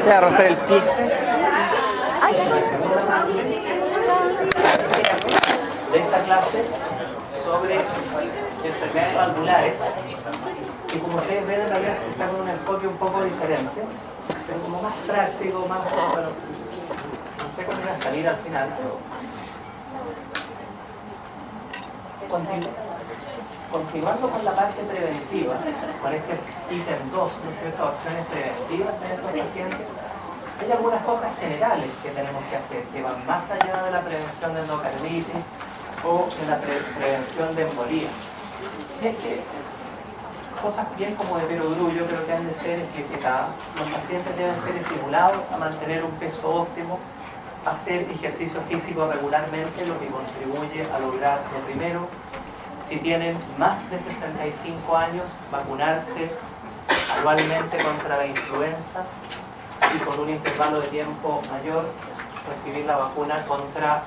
voy a romper el pie. De esta clase sobre enfermedades valvulares, que como ustedes ven en realidad está con un enfoque un poco diferente, pero como más práctico, más, bueno, no sé cómo irá a salir al final, pero continuando con la parte preventiva, con este ítem 2, ¿no es cierto?, acciones preventivas en estos pacientes, hay algunas cosas generales que tenemos que hacer, que van más allá de la prevención de endocarditis o de la prevención de embolía. Es que cosas bien como de perogrullo creo que han de ser explicitadas. Los pacientes deben ser estimulados a mantener un peso óptimo, a hacer ejercicio físico regularmente, lo que contribuye a lograr lo primero. Si tienen más de 65 años, vacunarse anualmente contra la influenza y con un intervalo de tiempo mayor, recibir la vacuna contra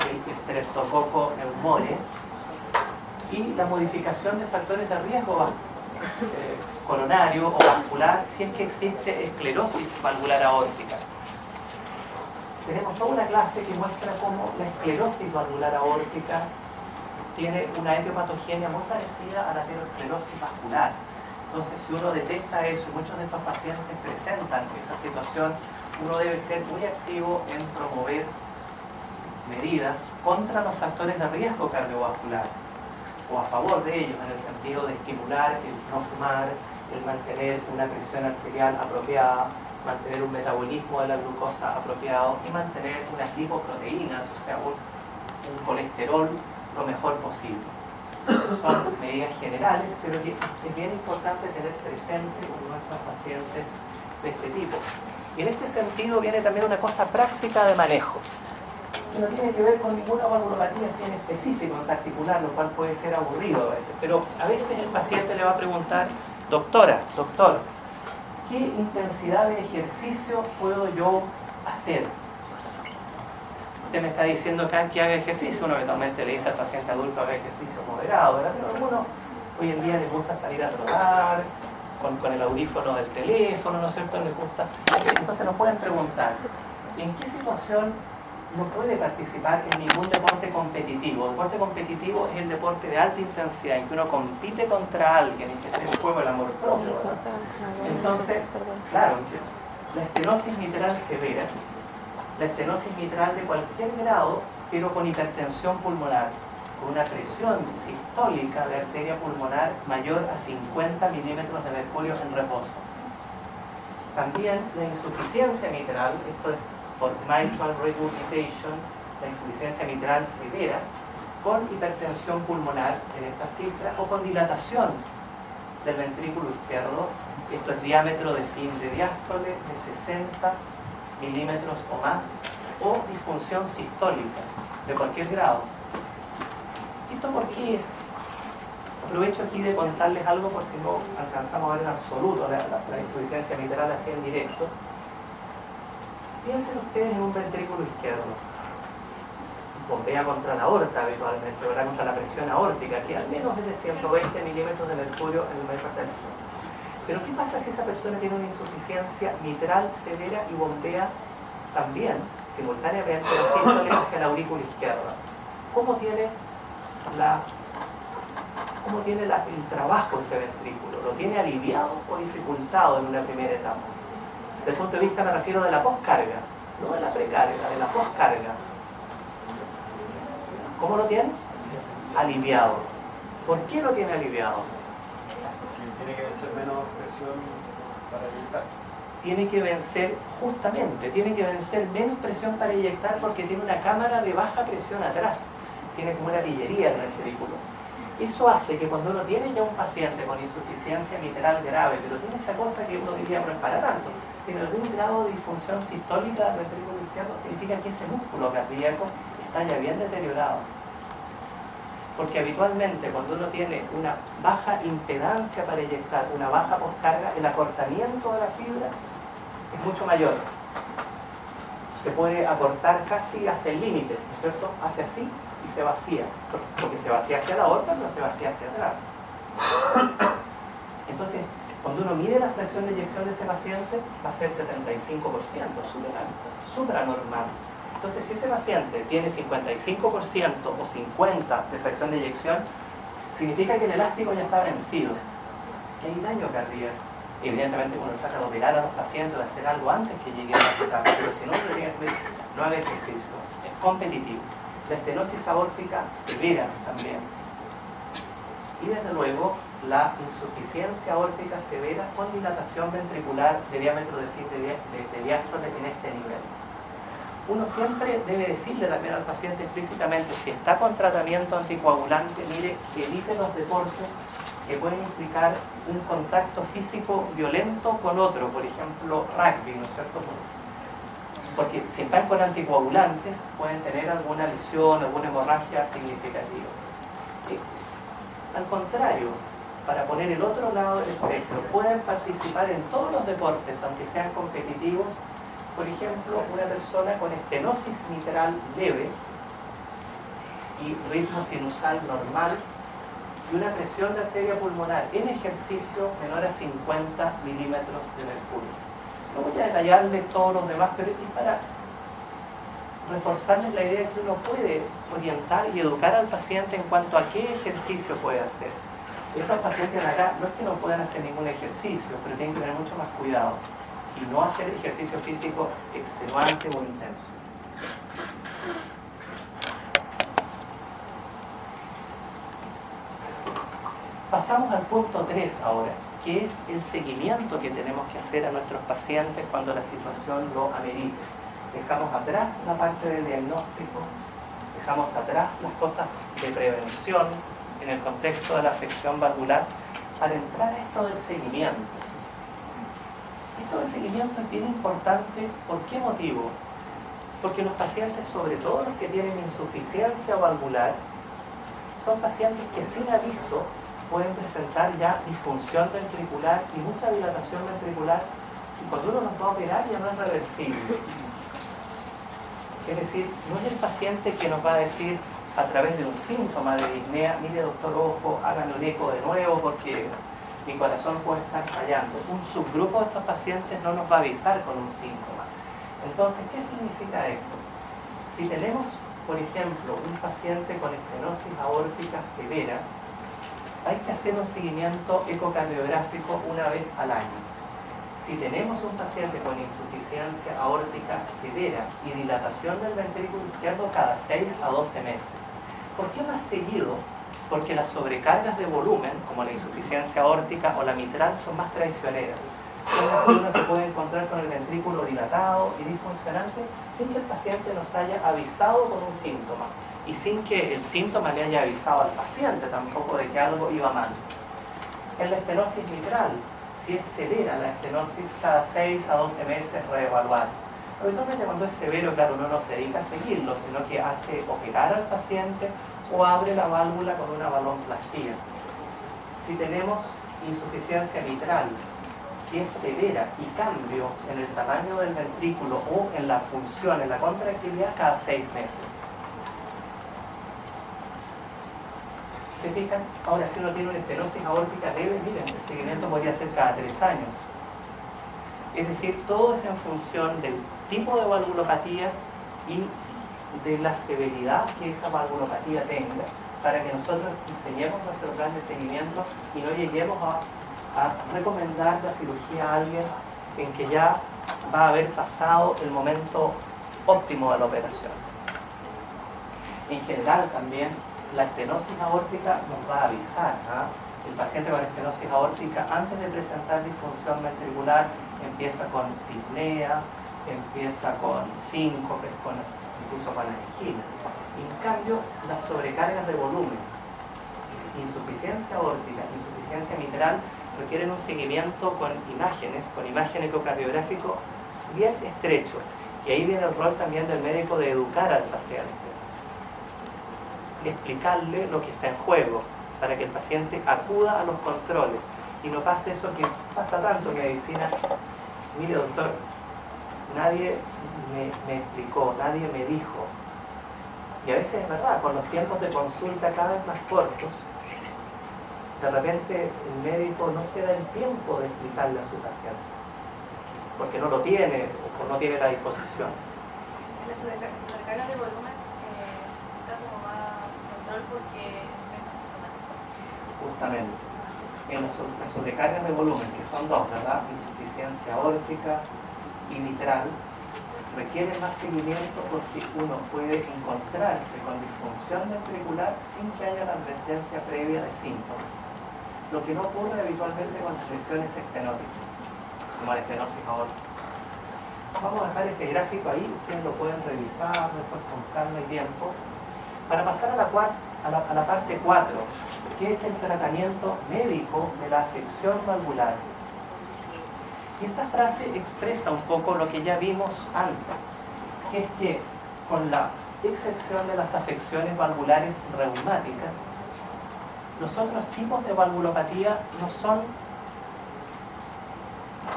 el Streptococcus pneumoniae y la modificación de factores de riesgo coronario o vascular si es que existe esclerosis valvular aórtica. Tenemos toda una clase que muestra cómo la esclerosis valvular aórtica tiene una etiopatogenia muy parecida a la aterosclerosis vascular. Entonces, si uno detecta eso, y muchos de estos pacientes presentan esa situación, uno debe ser muy activo en promover medidas contra los factores de riesgo cardiovascular o a favor de ellos, en el sentido de estimular el no fumar, el mantener una presión arterial apropiada, mantener un metabolismo de la glucosa apropiado y mantener unas lipoproteínas, o sea, un colesterol lo mejor posible. Son medidas generales, pero que es bien importante tener presente con nuestros pacientes de este tipo. Y en este sentido viene también una cosa práctica de manejo, que no tiene que ver con ninguna valvulopatía así en específico, en particular, lo cual puede ser aburrido a veces. Pero a veces el paciente le va a preguntar, doctora, doctor, ¿qué intensidad de ejercicio puedo yo hacer? Usted me está diciendo acá que haga ejercicio, uno eventualmente le dice al paciente adulto haga ejercicio moderado, ¿verdad? Pero a algunos hoy en día les gusta salir a trotar, con el audífono del teléfono, ¿no es cierto? Les gusta. Entonces nos pueden preguntar, ¿en qué situación no puede participar en ningún deporte competitivo? El deporte competitivo es el deporte de alta intensidad, en que uno compite contra alguien, en que está en juego el amor propio, ¿verdad? Entonces, claro, la estenosis mitral severa, la estenosis mitral de cualquier grado, pero con hipertensión pulmonar, con una presión sistólica de arteria pulmonar mayor a 50 milímetros de mercurio en reposo. También la insuficiencia mitral, esto es por mitral regurgitation, la insuficiencia mitral severa, con hipertensión pulmonar en esta cifra, o con dilatación del ventrículo izquierdo, esto es diámetro de fin de diástole de 60 milímetros o más, o disfunción sistólica de cualquier grado. ¿Esto por qué es? Aprovecho aquí de contarles algo por si no alcanzamos a ver en absoluto la insuficiencia mitral así en directo. Piensen ustedes en un ventrículo izquierdo. Bombea contra la aorta habitualmente, ¿verdad? Contra la presión aórtica, que al menos es de 120 milímetros de mercurio en el mayor parte del tiempo. Pero ¿qué pasa si esa persona tiene una insuficiencia mitral severa y bombea también, simultáneamente, la sístole hacia la aurícula izquierda? ¿Cómo tiene el trabajo ese ventrículo? ¿Lo tiene aliviado o dificultado en una primera etapa? Desde el punto de vista, me refiero de la poscarga, no de la precarga, de la poscarga. ¿Cómo lo tiene? Aliviado. ¿Por qué lo tiene aliviado? Tiene que vencer menos presión para inyectar. Tiene que vencer, justamente, tiene que vencer menos presión para inyectar porque tiene una cámara de baja presión atrás. Tiene como una pillería en el ventrículo. Eso hace que cuando uno tiene ya un paciente con insuficiencia mitral grave, pero tiene esta cosa que uno diría no es para tanto, tiene algún grado de disfunción sistólica del ventrículo izquierdo, significa que ese músculo cardíaco está ya bien deteriorado. Porque habitualmente cuando uno tiene una baja impedancia para inyectar, una baja poscarga, el acortamiento de la fibra es mucho mayor. Se puede acortar casi hasta el límite, ¿no es cierto? Hace así y se vacía, porque se vacía hacia la aorta, pero se vacía hacia atrás. Entonces, Cuando uno mide la fracción de eyección de ese paciente, va a ser 75%, súper alto, súper anormal. Entonces, si ese paciente tiene 55% o 50% de fracción de eyección, significa que el elástico ya está vencido, que hay daño cardíaco. Evidentemente uno trata de operar a los pacientes, de hacer algo antes que lleguen a esa etapa, pero si no, debería decir, no haga ejercicio, es competitivo. La estenosis aórtica severa también. Y desde luego, la insuficiencia aórtica severa con dilatación ventricular de diámetro de diástole en este nivel. Uno siempre debe decirle también al paciente explícitamente, si está con tratamiento anticoagulante, mire, evite los deportes que pueden implicar un contacto físico violento con otro, por ejemplo, rugby, ¿no es cierto? Porque si están con anticoagulantes, pueden tener alguna lesión, alguna hemorragia significativa. Al contrario, para poner el otro lado del espectro, pueden participar en todos los deportes, aunque sean competitivos. Por ejemplo, una persona con estenosis mitral leve y ritmo sinusal normal y una presión de arteria pulmonar en ejercicio menor a 50 milímetros de mercurio. No voy a detallarles todos los demás, pero es para reforzarles la idea de que uno puede orientar y educar al paciente en cuanto a qué ejercicio puede hacer. Estos pacientes de acá no es que no puedan hacer ningún ejercicio, pero tienen que tener mucho más cuidado y no hacer ejercicio físico extenuante o intenso. Pasamos al punto 3 ahora, que es el seguimiento que tenemos que hacer a nuestros pacientes cuando la situación lo amerite. Dejamos atrás la parte del diagnóstico, dejamos atrás las cosas de prevención en el contexto de la afección valvular para entrar a esto del seguimiento. Esto del seguimiento es bien importante. ¿Por qué motivo? Porque los pacientes, sobre todo los que tienen insuficiencia valvular, son pacientes que sin aviso pueden presentar ya disfunción ventricular y mucha dilatación ventricular, y cuando uno los va a operar ya no es reversible. Es decir, no es el paciente que nos va a decir a través de un síntoma de disnea, mire doctor, ojo, háganle un eco de nuevo porque mi corazón puede estar fallando. Un subgrupo de estos pacientes no nos va a avisar con un síntoma. Entonces, ¿qué significa esto? Si tenemos, por ejemplo, un paciente con estenosis aórtica severa, hay que hacer un seguimiento ecocardiográfico una vez al año. Si tenemos un paciente con insuficiencia aórtica severa y dilatación del ventrículo izquierdo cada 6 a 12 meses. ¿Por qué más seguido? Porque las sobrecargas de volumen, como la insuficiencia aórtica o la mitral, son más traicioneras. Uno se puede encontrar con el ventrículo dilatado y disfuncionante sin que el paciente nos haya avisado con un síntoma y sin que el síntoma le haya avisado al paciente tampoco de que algo iba mal. En la estenosis mitral, si es severa la estenosis, cada 6 a 12 meses reevaluar. Habitualmente cuando es severo, claro, uno no se dedica a seguirlo, sino que hace operar al paciente o abre la válvula con una balonplastía. Si tenemos insuficiencia mitral, si es severa y cambio en el tamaño del ventrículo o en la función, en la contractilidad, cada 6 meses. ¿Se fijan? Ahora, si uno tiene una estenosis aórtica leve, miren, el seguimiento podría ser cada 3 años. Es decir, todo es en función del tipo de valvulopatía y de la severidad que esa valvulopatía tenga, para que nosotros diseñemos nuestro plan de seguimiento y no lleguemos a recomendar la cirugía a alguien en que ya va a haber pasado el momento óptimo de la operación. En general también la estenosis aórtica nos va a avisar. El paciente con estenosis aórtica, antes de presentar disfunción ventricular, empieza con disnea, empieza con síncope, incluso con angina. En cambio, las sobrecargas de volumen, insuficiencia aórtica, insuficiencia mitral, requieren un seguimiento con imagen ecocardiográfico bien estrecho. Y ahí viene el rol también del médico de educar al paciente, explicarle lo que está en juego, para que el paciente acuda a los controles y no pase eso que pasa tanto en medicina. Mire doctor, nadie me explicó, nadie me dijo. Y a veces es verdad, con los tiempos de consulta cada vez más cortos, de repente el médico no se da el tiempo de explicarle a su paciente, porque no lo tiene o no tiene la disposición. En la sobrecarga de volumen está como más control porque es menos sintomático. Justamente, en las sobrecargas de volumen, que son dos, ¿verdad? Insuficiencia aórtica y mitral, requieren más seguimiento porque uno puede encontrarse con disfunción ventricular sin que haya la advertencia previa de síntomas, lo que no ocurre habitualmente con las lesiones estenóticas, como la estenosis aórtica. Vamos a dejar ese gráfico ahí, ustedes lo pueden revisar después con calma y tiempo. Para pasar a la parte 4, que es el tratamiento médico de la afección valvular. Y esta frase expresa un poco lo que ya vimos antes, que es que con la excepción de las afecciones valvulares reumáticas, los otros tipos de valvulopatía no son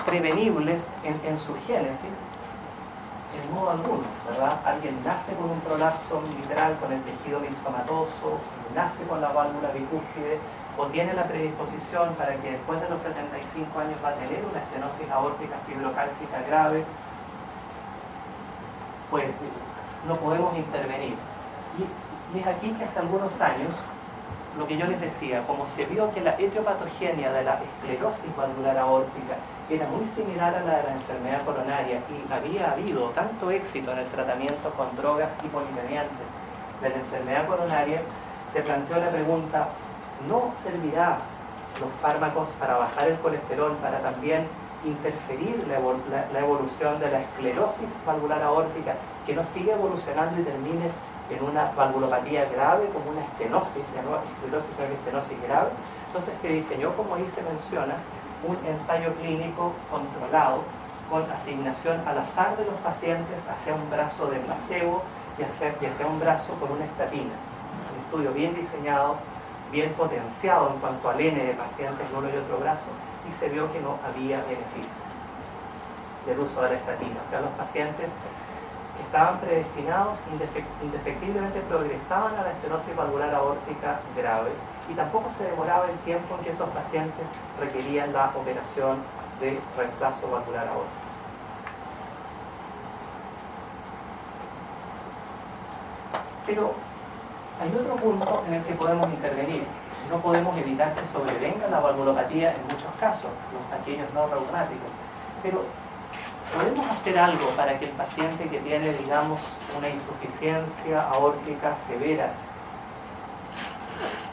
prevenibles en su génesis en modo alguno, ¿verdad? Alguien nace con un prolapso mitral, con el tejido mixomatoso, nace con la válvula bicúspide, o tiene la predisposición para que después de los 75 años va a tener una estenosis aórtica fibrocálcica grave, pues no podemos intervenir. Y es aquí que hace algunos años, lo que yo les decía, como se vio que la etiopatogenia de la esclerosis valvular aórtica era muy similar a la de la enfermedad coronaria y había habido tanto éxito en el tratamiento con drogas hipolipemiantes de la enfermedad coronaria, se planteó la pregunta: ¿no servirá los fármacos para bajar el colesterol, para también interferir la evolución de la esclerosis valvular aórtica, que no sigue evolucionando y termine en una valvulopatía grave, como una estenosis, ya no esclerosis, sino estenosis grave? Entonces se diseñó, como ahí se menciona, un ensayo clínico controlado con asignación al azar de los pacientes hacia un brazo de placebo y hacia un brazo con una estatina. Un estudio bien diseñado, bien potenciado en cuanto al N de pacientes en uno y otro brazo, y se vio que no había beneficio del uso de la estatina. O sea, los pacientes que estaban predestinados indefectiblemente progresaban a la estenosis valvular aórtica grave, y tampoco se demoraba el tiempo en que esos pacientes requerían la operación de reemplazo valvular aórtico. Pero hay otro punto en el que podemos intervenir. No podemos evitar que sobrevenga la valvulopatía en muchos casos, aquellos no reumáticos, pero podemos hacer algo para que el paciente que tiene, digamos, una insuficiencia aórtica severa,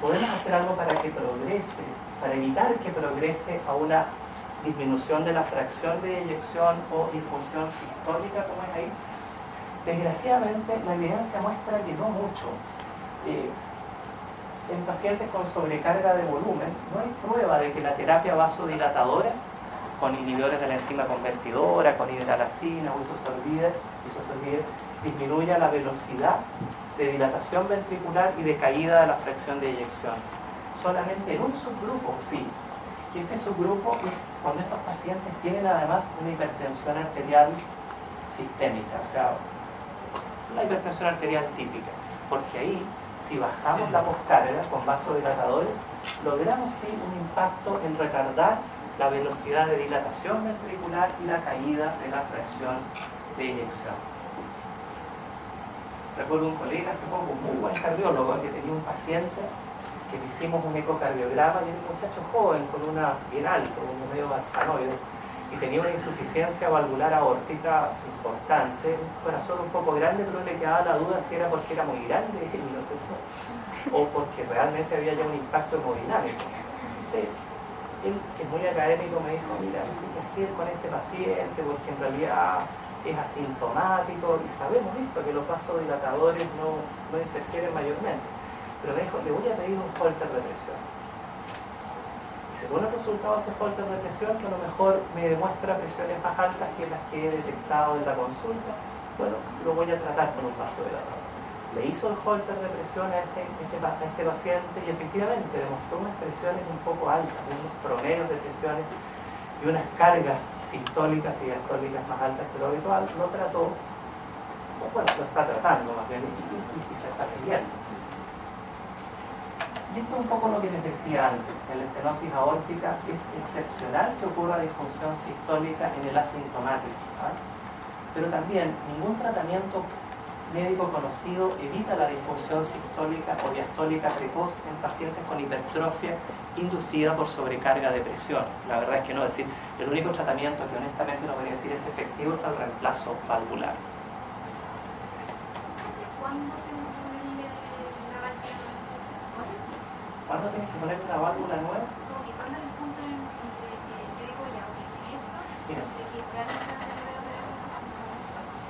podemos hacer algo para que progrese, para evitar que progrese a una disminución de la fracción de eyección o disfunción sistólica, como es ahí. Desgraciadamente, la evidencia muestra que no mucho. En pacientes con sobrecarga de volumen, no hay prueba de que la terapia vasodilatadora, con inhibidores de la enzima convertidora, con hidralazina o isosorbide, disminuya la velocidad de dilatación ventricular y de caída de la fracción de eyección. Solamente en un subgrupo, sí. Y este subgrupo es cuando estos pacientes tienen además una hipertensión arterial sistémica, o sea, la hipertensión arterial típica, porque ahí, si bajamos la poscarga con vasodilatadores, logramos sí un impacto en retardar la velocidad de dilatación ventricular y la caída de la fracción de eyección. Recuerdo un colega hace poco, un muy buen cardiólogo, que tenía un paciente que le hicimos un ecocardiograma y era un muchacho joven con una bien alto, como medio balsanoide, y tenía una insuficiencia valvular aórtica importante, un corazón un poco grande, pero le quedaba la duda si era porque era muy grande o porque realmente había ya un impacto hemodinámico. Entonces, él, que es muy académico, me dijo: mira, no sé qué hacer con este paciente, porque en realidad es asintomático y sabemos esto, que los vasodilatadores no interfieren mayormente. Pero me dijo: le voy a pedir un holter de presión. Y según el resultado de ese holter de presión, que a lo mejor me demuestra presiones más altas que las que he detectado en la consulta, bueno, lo voy a tratar con un vasodilatador. Le hizo el holter de presión a este paciente y efectivamente demostró unas presiones un poco altas, unos promedios de presiones y unas cargas sistólicas y diastólicas más altas que lo habitual. Lo trató, bueno, lo está tratando más bien y se está siguiendo. Y esto es un poco lo que les decía antes. En la estenosis aórtica es excepcional que ocurra disfunción sistólica en el asintomático, ¿ah? Pero también ningún tratamiento médico conocido evita la disfunción sistólica o diastólica precoz en pacientes con hipertrofia inducida por sobrecarga de presión. La verdad es que no, es decir, el único tratamiento que honestamente no podría decir es efectivo es el reemplazo valvular. ¿Cuándo tengo que ponerle la válvula nueva? ¿Cuándo tienes que ponerte la válvula nueva? Como que cuando el punto en que yo digo ya, Mira, de que realmente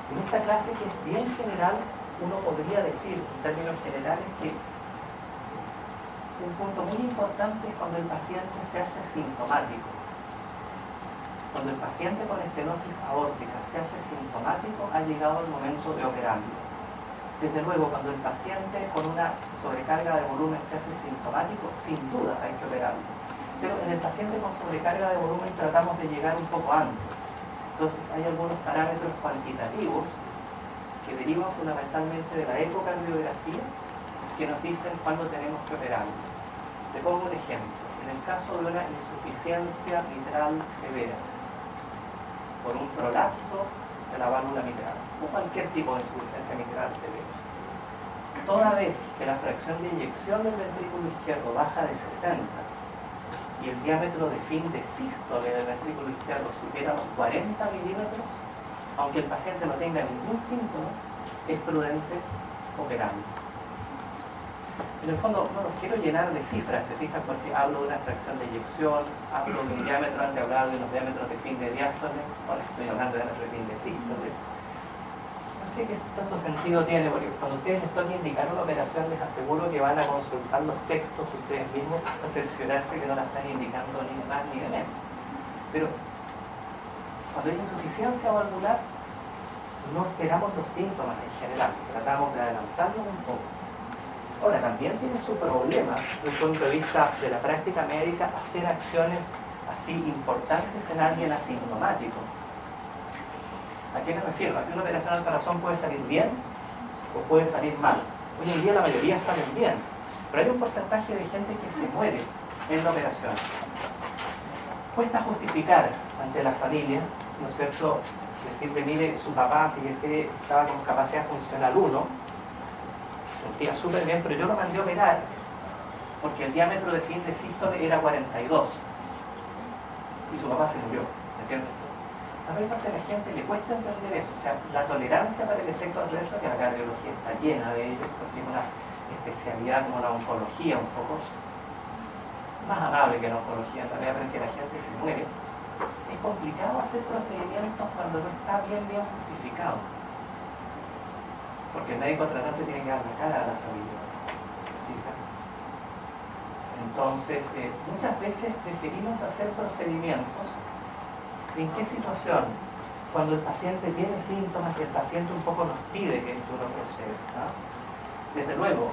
en esta clase, que es bien general, uno podría decir en términos generales que un punto muy importante es cuando el paciente se hace sintomático. Cuando el paciente con estenosis aórtica se hace sintomático, ha llegado el momento de operarlo. Desde luego, cuando el paciente con una sobrecarga de volumen se hace sintomático, sin duda hay que operarlo. Pero en el paciente con sobrecarga de volumen tratamos de llegar un poco antes. Entonces hay algunos parámetros cuantitativos que derivan fundamentalmente de la ecocardiografía que nos dicen cuándo tenemos que operarlo. Te pongo un ejemplo. En el caso de una insuficiencia mitral severa por un prolapso de la válvula mitral o cualquier tipo de insuficiencia mitral severa, toda vez que la fracción de eyección del ventrículo izquierdo baja de 60 y el diámetro de fin de sístole del ventrículo izquierdo supera los 40 milímetros, aunque el paciente no tenga ningún síntoma, es prudente operarlo. En el fondo no los quiero llenar de cifras, te fijas, porque hablo de una fracción de eyección, hablo de un diámetro, antes hablaba de los diámetros de fin de diástole, ahora estoy hablando de diámetro de fin de sístole. No sé qué tanto sentido tiene, porque cuando ustedes les toque indicar una operación, les aseguro que van a consultar los textos ustedes mismos para cerciorarse que no la están indicando ni de más ni de menos. Pero cuando hay insuficiencia valvular, no esperamos los síntomas en general, tratamos de adelantarlos un poco. Ahora, también tiene su problema, desde el punto de vista de la práctica médica, hacer acciones así importantes en alguien asintomático. ¿A qué me refiero? A que una operación al corazón puede salir bien o puede salir mal. Hoy en día la mayoría salen bien, pero hay un porcentaje de gente que se muere en la operación. Cuesta justificar ante la familia, ¿no es cierto?, decirle, mire, su papá, fíjese, estaba con capacidad funcional 1, sentía súper bien, pero yo lo mandé a operar porque el diámetro de fin de sístole era 42 y su papá se murió, ¿me entiendes? A la mayor parte de la gente le cuesta entender eso, o sea, la tolerancia para el efecto adverso, que la cardiología está llena de ellos, porque es una especialidad como la oncología un poco más amable que la oncología, en realidad, pero en que la gente se muere. Es complicado hacer procedimientos cuando no está bien justificado, porque el médico tratante tiene que dar la cara a la familia. Entonces, muchas veces preferimos hacer procedimientos. ¿En qué situación? Cuando el paciente tiene síntomas que el paciente un poco nos pide que esto lo proceda, ¿no? Desde luego,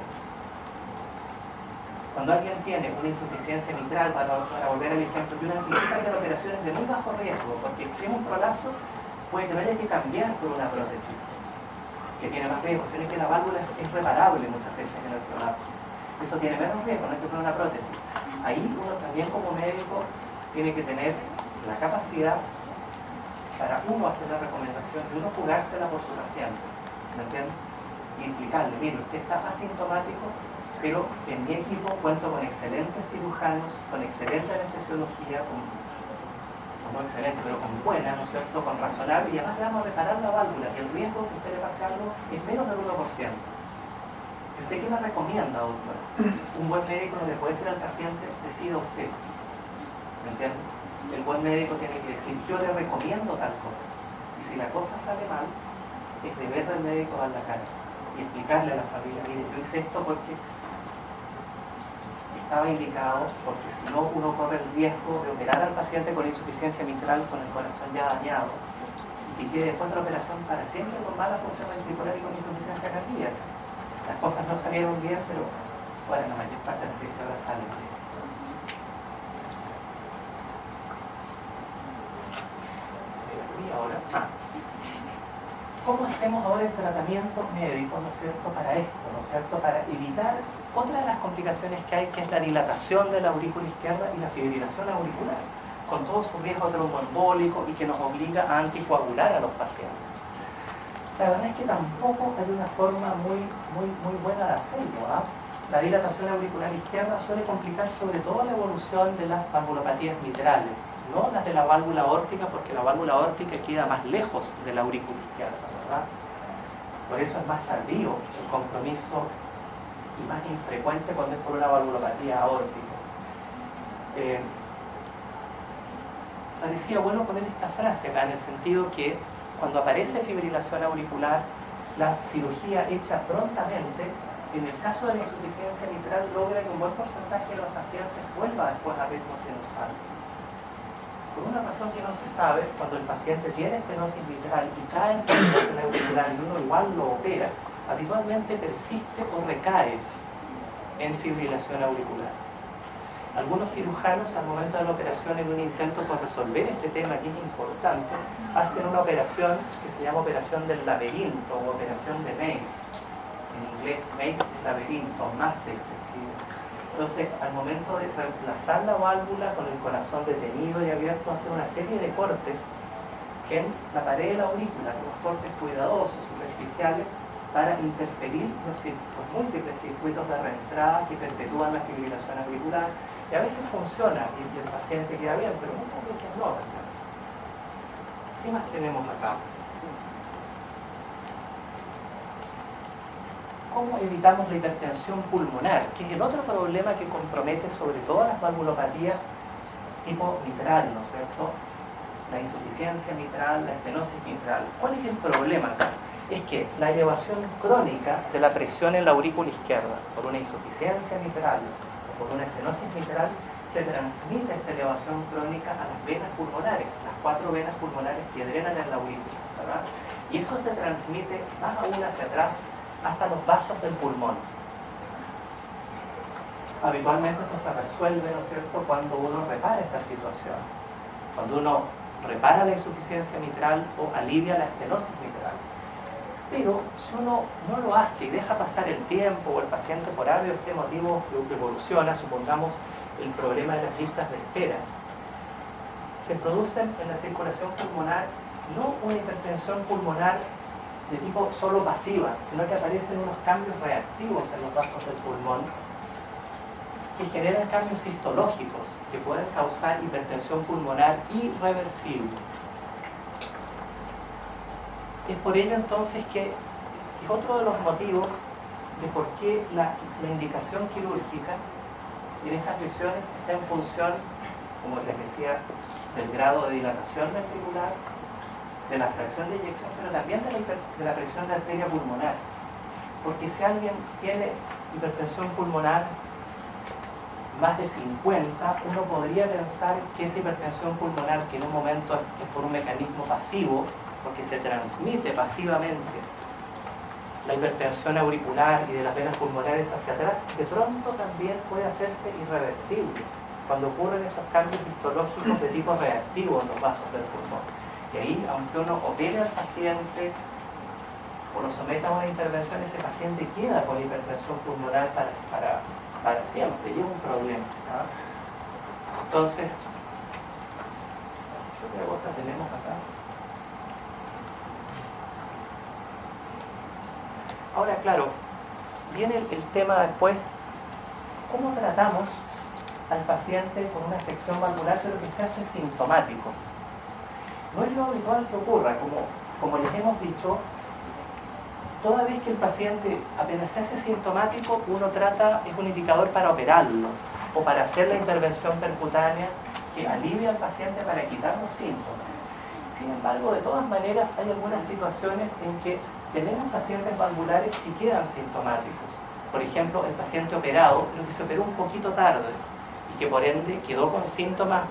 cuando alguien tiene una insuficiencia mitral, para volver al ejemplo, que uno anticipa que la operación es de muy bajo riesgo, porque si es un prolapso, puede que no haya que cambiar por una prótesis, que tiene más riesgo, sino que la válvula es reparable muchas veces en el prolapso. Eso tiene menos riesgo, no hay que poner una prótesis. Ahí uno también como médico tiene que tener la capacidad para uno hacer la recomendación y uno jugársela por su paciente, ¿me entiendes? Y explicarle, mire, usted está asintomático, pero en mi equipo cuento con excelentes cirujanos, con excelente anestesiología, no excelente, pero con buena, ¿no es cierto?, con razonable, y además le vamos a reparar la válvula, y el riesgo que usted le pase algo es menos del 1%. ¿Usted qué me recomienda, doctora? Un buen médico no le puede decir al paciente, decida usted, ¿me entiende? El buen médico tiene que decir, yo le recomiendo tal cosa, y si la cosa sale mal, es deber del médico dar la cara y explicarle a la familia, mire, yo hice esto porque estaba indicado, porque si no uno corre el riesgo de operar al paciente con insuficiencia mitral, con el corazón ya dañado, y que después de la operación para siempre con mala función ventricular y con insuficiencia cardíaca. Las cosas no salieron bien, pero bueno, la mayor parte de las veces ahora salen bien. Y ahora, ¿cómo hacemos ahora el tratamiento médico, ¿no es cierto?, para esto, ¿no es cierto?, para evitar otra de las complicaciones que hay, que es la dilatación de la aurícula izquierda y la fibrilación auricular, con todo su riesgo tromboembólico y que nos obliga a anticoagular a los pacientes. La verdad es que tampoco hay una forma muy buena de hacerlo, ¿ah? La dilatación auricular izquierda suele complicar sobre todo la evolución de las valvulopatías mitrales, no las de la válvula aórtica, porque la válvula aórtica queda más lejos de la aurícula izquierda, ¿verdad? Por eso es más tardío el compromiso y más infrecuente cuando es por una valvulopatía aórtica. Parecía bueno poner esta frase acá, en el sentido que cuando aparece fibrilación auricular, la cirugía hecha prontamente, en el caso de la insuficiencia mitral, logra que un buen porcentaje de los pacientes vuelva después a ritmo sinusal. Por una razón que no se sabe, cuando el paciente tiene estenosis mitral y cae en fibrilación auricular y uno igual lo opera, habitualmente persiste o recae en fibrilación auricular. Algunos cirujanos, al momento de la operación, en un intento por resolver este tema que es importante, hacen una operación que se llama operación del laberinto o operación de Mace. En inglés, Mace es laberinto, Mace se escribe. Entonces, al momento de reemplazar la válvula con el corazón detenido y abierto, hacen una serie de cortes en la pared de la aurícula, unos cortes cuidadosos, superficiales, para interferir los múltiples circuitos de reentrada que perpetúan la fibrilación auricular. Y a veces funciona y el paciente queda bien, pero muchas veces no. ¿Qué más tenemos acá? ¿Cómo evitamos la hipertensión pulmonar? Que es el otro problema que compromete sobre todo las valvulopatías tipo mitral, ¿no es cierto? La insuficiencia mitral, la estenosis mitral. ¿Cuál es el problema acá? Es que la elevación crónica de la presión en la aurícula izquierda por una insuficiencia mitral o por una estenosis mitral se transmite esta elevación crónica a las venas pulmonares, las 4 venas pulmonares que drenan en la aurícula, ¿verdad? Y eso se transmite más aún hacia atrás hasta los vasos del pulmón. Habitualmente esto se resuelve, ¿no es cierto?, cuando uno repara esta situación, cuando uno repara la insuficiencia mitral o alivia la estenosis mitral. Pero si uno no lo hace y deja pasar el tiempo o el paciente por A o C motivo evoluciona, supongamos el problema de las listas de espera, se producen en la circulación pulmonar no una hipertensión pulmonar de tipo solo pasiva, sino que aparecen unos cambios reactivos en los vasos del pulmón que generan cambios histológicos que pueden causar hipertensión pulmonar irreversible. Es por ello entonces que es otro de los motivos de por qué la indicación quirúrgica en estas lesiones está en función, como les decía, del grado de dilatación ventricular, de la fracción de eyección, pero también de la presión de arteria pulmonar. Porque si alguien tiene hipertensión pulmonar más de 50, uno podría pensar que esa hipertensión pulmonar, que en un momento es por un mecanismo pasivo, porque se transmite pasivamente la hipertensión auricular y de las venas pulmonares hacia atrás, de pronto también puede hacerse irreversible cuando ocurren esos cambios histológicos de tipo reactivo en los vasos del pulmón. Y ahí, aunque uno opere al paciente o lo someta a una intervención, ese paciente queda con hipertensión pulmonar para siempre, y es un problema, ¿no? Entonces, ¿qué otra cosa tenemos acá? Ahora, claro, viene el tema después, ¿cómo tratamos al paciente con una afección valvular pero que se hace sintomático? No es lo habitual que ocurra, como les hemos dicho, toda vez que el paciente apenas se hace sintomático, uno trata, es un indicador para operarlo o para hacer la intervención percutánea que alivia al paciente para quitar los síntomas. Sin embargo, de todas maneras, hay algunas situaciones en que tenemos pacientes valvulares que quedan sintomáticos. Por ejemplo, el paciente operado, pero que se operó un poquito tarde y que por ende quedó con síntomas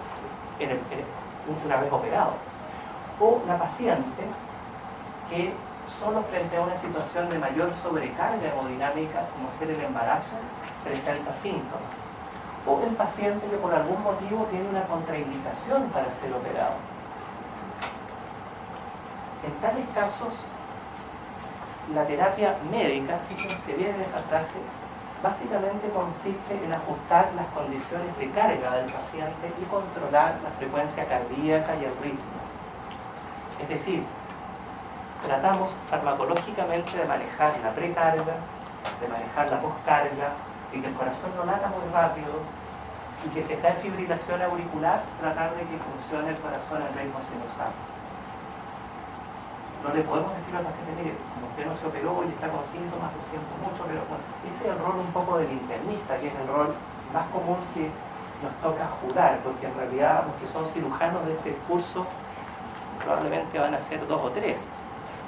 una vez operado. O la paciente que solo frente a una situación de mayor sobrecarga hemodinámica, como ser el embarazo, presenta síntomas. O el paciente que por algún motivo tiene una contraindicación para ser operado. En tales casos, la terapia médica, fíjense bien en esta frase, básicamente consiste en ajustar las condiciones de carga del paciente y controlar la frecuencia cardíaca y el ritmo. Es decir, tratamos farmacológicamente de manejar la precarga, de manejar la poscarga, y que el corazón no lata muy rápido, y que si está en fibrilación auricular, tratar de que funcione el corazón en ritmo sinusal. No le podemos decir al paciente, mire, como usted no se operó y está con síntomas, lo siento mucho, pero bueno, ese es el rol un poco del internista, que es el rol más común que nos toca jugar, porque en realidad los que son cirujanos de este curso probablemente van a ser 2 o 3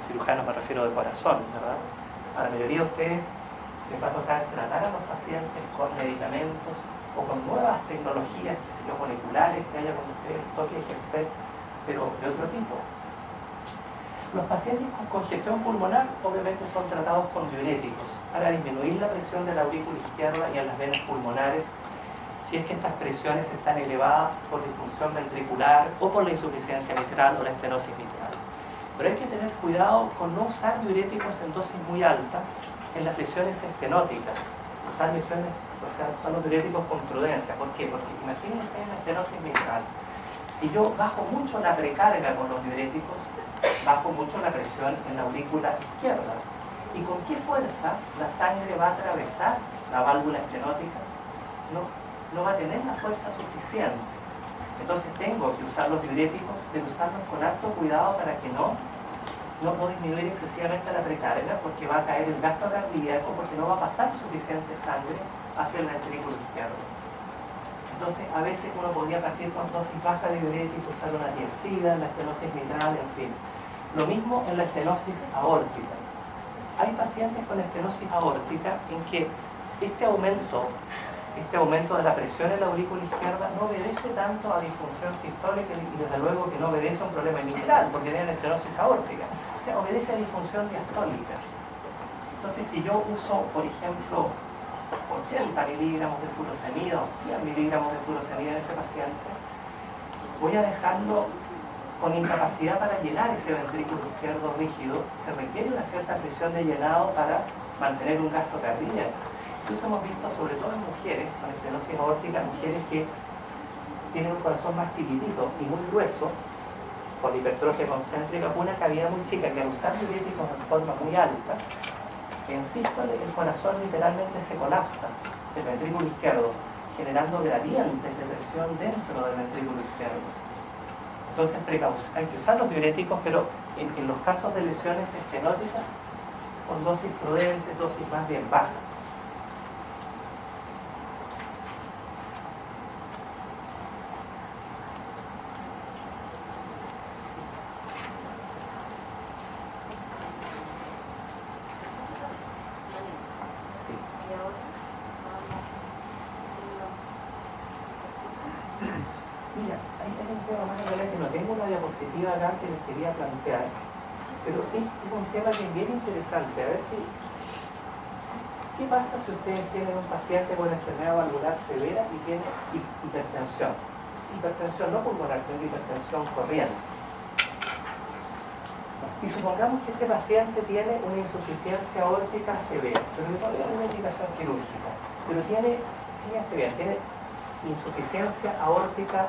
cirujanos, me refiero de corazón, ¿verdad? A la mayoría de ustedes les va a tocar tratar a los pacientes con medicamentos o con nuevas tecnologías, que sé yo, moleculares que haya con ustedes, toque ejercer, pero de otro tipo. Los pacientes con congestión pulmonar obviamente son tratados con diuréticos para disminuir la presión de la aurícula izquierda y en las venas pulmonares si es que estas presiones están elevadas por disfunción ventricular o por la insuficiencia mitral o la estenosis mitral. Pero hay que tener cuidado con no usar diuréticos en dosis muy altas en las lesiones estenóticas. Usar los diuréticos con prudencia. ¿Por qué? Porque imagínense en la estenosis mitral. Si yo bajo mucho la precarga con los diuréticos, bajo mucho la presión en la aurícula izquierda. ¿Y con qué fuerza la sangre va a atravesar la válvula estenótica? No va a tener la fuerza suficiente. Entonces tengo que usar los diuréticos, pero usarlos con alto cuidado para que no disminuir excesivamente la precarga, porque va a caer el gasto cardíaco, porque no va a pasar suficiente sangre hacia el ventrículo izquierdo. Entonces, a veces uno podría partir con dosis baja de diuréticos, usar una tiazida, la estenosis mitral, en fin. Lo mismo en la estenosis aórtica. Hay pacientes con estenosis aórtica en que este aumento de la presión en la aurícula izquierda no obedece tanto a disfunción sistólica y desde luego que no obedece a un problema mitral, porque tienen estenosis aórtica. O sea, obedece a disfunción diastólica. Entonces, si yo uso, por ejemplo, 80 miligramos de furosemida o 100 miligramos de furosemida en ese paciente, voy a dejarlo con incapacidad para llenar ese ventrículo izquierdo rígido que requiere una cierta presión de llenado para mantener un gasto cardíaco. Incluso hemos visto, sobre todo en mujeres con estenosis aórtica, mujeres que tienen un corazón más chiquitito y muy grueso, por hipertrofia concéntrica, una cavidad muy chica, que al usar diuréticos en forma muy alta, en sístole el corazón literalmente se colapsa del ventrículo izquierdo, generando gradientes de presión dentro del ventrículo izquierdo. Entonces hay que usar los diuréticos, pero en los casos de lesiones estenóticas, con dosis prudentes, dosis más bien bajas. Mira, hay un tema más allá que no tengo una diapositiva acá que les quería plantear, pero es un tema que es bien interesante. A ver si... ¿Qué pasa si ustedes tienen un paciente con enfermedad valvular severa y tiene hipertensión? Hipertensión no pulmonar, sino hipertensión corriente. Y supongamos que este paciente tiene una insuficiencia aórtica severa, pero que todavía no hay una indicación quirúrgica, pero fíjense bien, tiene insuficiencia aórtica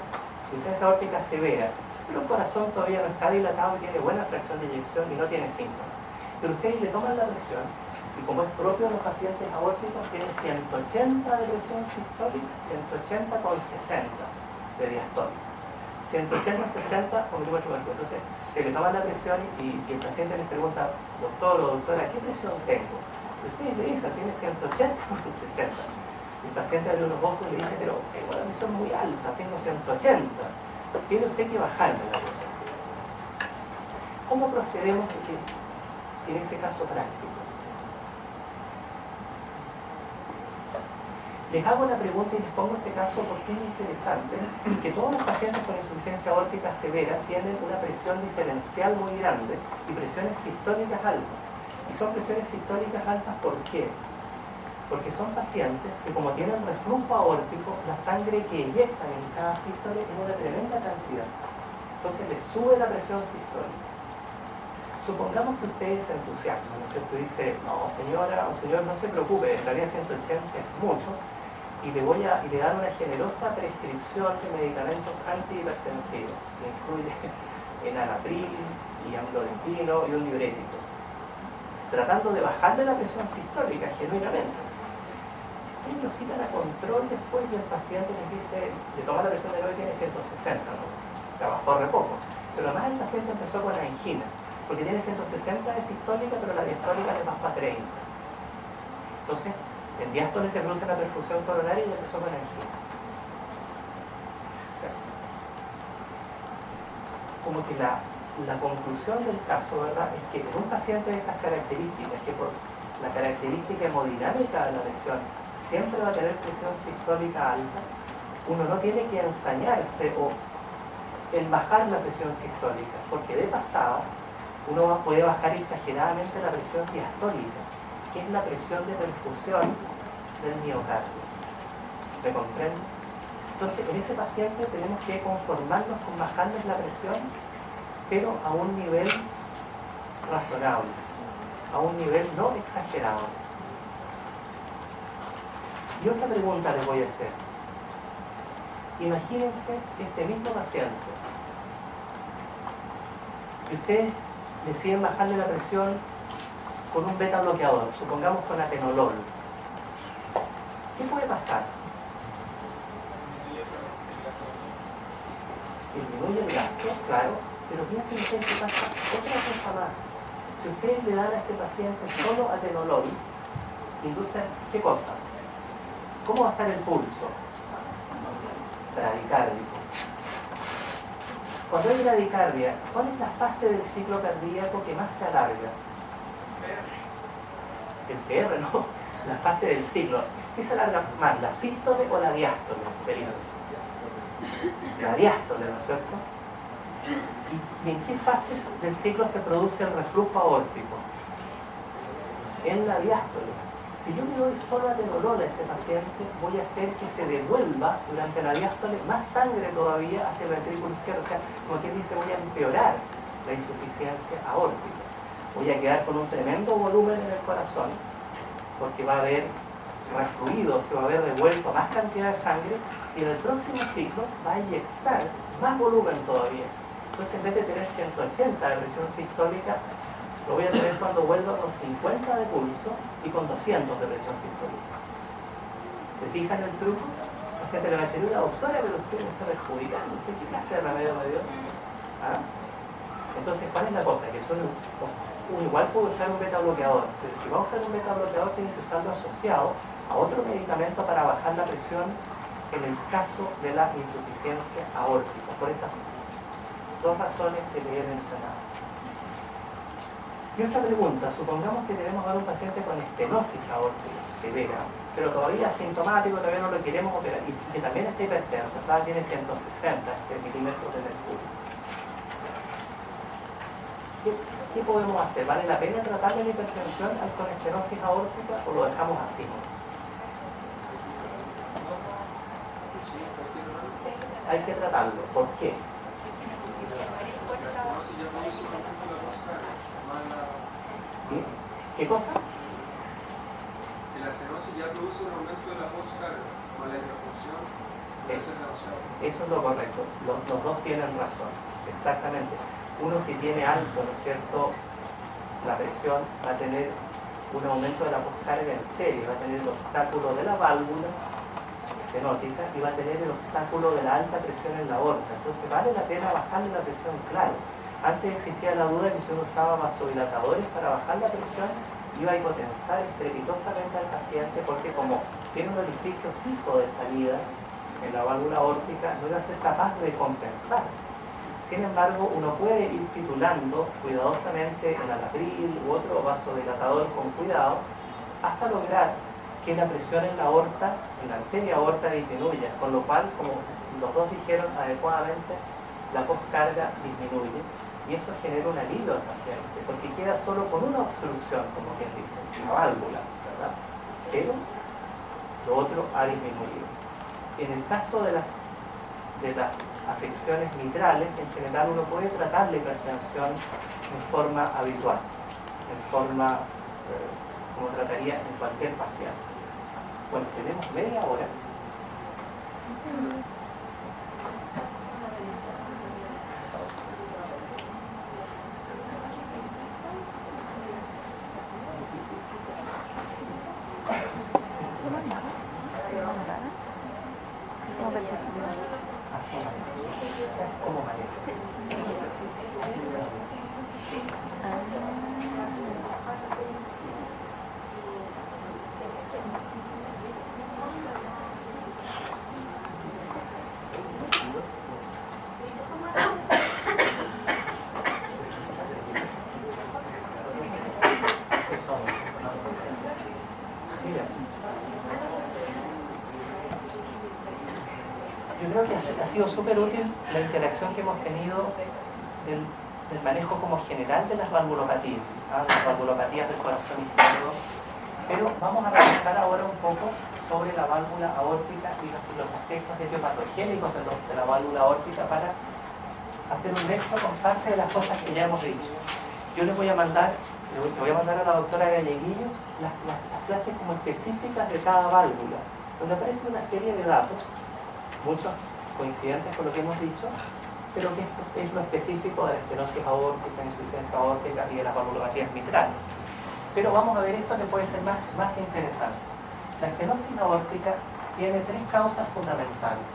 severa, pero el corazón todavía no está dilatado, tiene buena fracción de eyección y no tiene síntomas. Pero ustedes le toman la presión y como es propio de los pacientes aórticos, tienen 180 de presión sistólica, 180 con 60 de diastólica. 180-60 con milímetro de mercurio. Entonces, se le toman la presión y el paciente les pregunta, doctor o doctora, ¿qué presión tengo? Y ustedes le dicen, tiene 180 con 60. El paciente abre los ojos y le dice, pero tengo la presión muy alta, tengo 180. Tiene usted que bajarme la presión. ¿Cómo procedemos en ese caso práctico? Les hago la pregunta y les pongo este caso porque es interesante que todos los pacientes con insuficiencia aórtica severa tienen una presión diferencial muy grande y presiones sistólicas altas. Y son presiones sistólicas altas, ¿por qué? Porque son pacientes que, como tienen reflujo aórtico, la sangre que inyectan en cada sístole es una tremenda cantidad. Entonces les sube la presión sistólica. Supongamos que usted se entusiasma, ¿no es cierto? Dice, no señora o señor, no se preocupe, en realidad 180 es mucho, y le dan una generosa prescripción de medicamentos antihipertensivos, que incluye enalapril y amlodipino y un diurético, tratando de bajarle la presión sistólica genuinamente. Ustedes lo citan a control después y el paciente les dice, le toma la presión de hoy, tiene 160, ¿no? O sea, bajó re poco. Pero además el paciente empezó con angina, porque tiene 160 de sistólica, pero la diastólica le baja a 30. Entonces, en diástole se produce la perfusión coronaria y empezó con angina. O sea, como que la conclusión del caso, ¿verdad?, es que en un paciente de esas características, que por la característica hemodinámica de la lesión siempre va a tener presión sistólica alta, uno no tiene que ensañarse en bajar la presión sistólica, porque de pasada uno puede bajar exageradamente la presión diastólica, que es la presión de perfusión del miocardio. ¿Me comprende? Entonces, en ese paciente tenemos que conformarnos con bajarles la presión, pero a un nivel razonable, a un nivel no exagerado. Y otra pregunta les voy a hacer. Imagínense este mismo paciente. Y ustedes deciden bajarle la presión con un beta bloqueador, supongamos con atenolol. ¿Qué puede pasar? Disminuye el gasto, claro, pero piensen ustedes que pasa otra cosa más. Si ustedes le dan a ese paciente solo atenolol, inducen, ¿qué cosa? ¿Cómo va a estar el pulso? Bradicárdico. Cuando hay bradicardia, ¿cuál es la fase del ciclo cardíaco que más se alarga? El PR, ¿no? La fase del ciclo. ¿Qué se alarga más, la sístole o la diástole? La diástole, ¿no es cierto? ¿Y en qué fases del ciclo se produce el reflujo aórtico? En la diástole. Si yo le doy solo atenolol a ese paciente, voy a hacer que se devuelva durante la diástole más sangre todavía hacia el ventrículo izquierdo. O sea, como quien dice, voy a empeorar la insuficiencia aórtica. Voy a quedar con un tremendo volumen en el corazón, porque va a haber refluido, se va a haber devuelto más cantidad de sangre, y en el próximo ciclo va a inyectar más volumen todavía. Entonces, en vez de tener 180 de presión sistólica, lo voy a tener cuando vuelva con 50 de pulso y con 200 de presión sistólica. ¿Se fijan el truco? O sea, te lo va a decir una doctora, pero usted me está perjudicando. ¿Usted qué clase de remedio me dio? ¿Ah? Entonces, ¿cuál es la cosa? Que uno igual puede usar un beta bloqueador, pero si va a usar un beta bloqueador, tiene que usarlo asociado a otro medicamento para bajar la presión en el caso de la insuficiencia aórtica, por esas dos razones que le he mencionado. Y otra pregunta, supongamos que tenemos ahora un paciente con estenosis aórtica severa, pero todavía asintomático, todavía no lo queremos operar, y que también está hipertenso, tiene 160 milímetros de mercurio. ¿Qué podemos hacer? ¿Vale la pena tratarle la hipertensión con estenosis aórtica o lo dejamos así? Hay que tratarlo. ¿Por qué? ¿Qué cosa? Que la estenosis ya produce un aumento de la postcarga, con la hipertensión. Eso es lo correcto. Los dos tienen razón. Exactamente. Uno, si tiene alto, ¿no es cierto?, la presión, va a tener un aumento de la postcarga en serie, va a tener el obstáculo de la válvula estenótica y va a tener el obstáculo de la alta presión en la aorta. Entonces vale la pena bajarle la presión, claro. Antes existía la duda que si uno usaba vasodilatadores para bajar la presión, iba a hipotensar estrepitosamente al paciente, porque como tiene un orificio fijo de salida en la válvula aórtica, no iba a ser capaz de compensar. Sin embargo, uno puede ir titulando cuidadosamente enalapril u otro vasodilatador con cuidado, hasta lograr que la presión en la aorta, en la arteria aorta, disminuya, con lo cual, como los dos dijeron adecuadamente, la postcarga disminuye y eso genera un alivio al paciente, porque queda solo con una obstrucción, como quien dice, la válvula, ¿verdad? Pero lo otro ha disminuido. En el caso de las de las afecciones mitrales, en general uno puede tratar la hipertensión en forma habitual, en forma como trataría en cualquier paciente. Bueno, tenemos media hora. ¿Cómo manejo? Yo creo que ha sido súper útil la interacción que hemos tenido del manejo como general de las valvulopatías, las valvulopatías del corazón izquierdo, pero vamos a revisar ahora un poco sobre la válvula aórtica y los aspectos etiopatogénicos de la válvula aórtica para hacer un nexo con parte de las cosas que ya hemos dicho. Yo le voy a mandar a la doctora Galleguillos las clases como específicas de cada válvula, donde aparece una serie de datos, muchos coincidentes con lo que hemos dicho, pero que esto es lo específico de la estenosis aórtica, insuficiencia aórtica y de las valvulopatías mitrales. Pero vamos a ver esto que puede ser más interesante. La estenosis aórtica tiene tres causas fundamentales.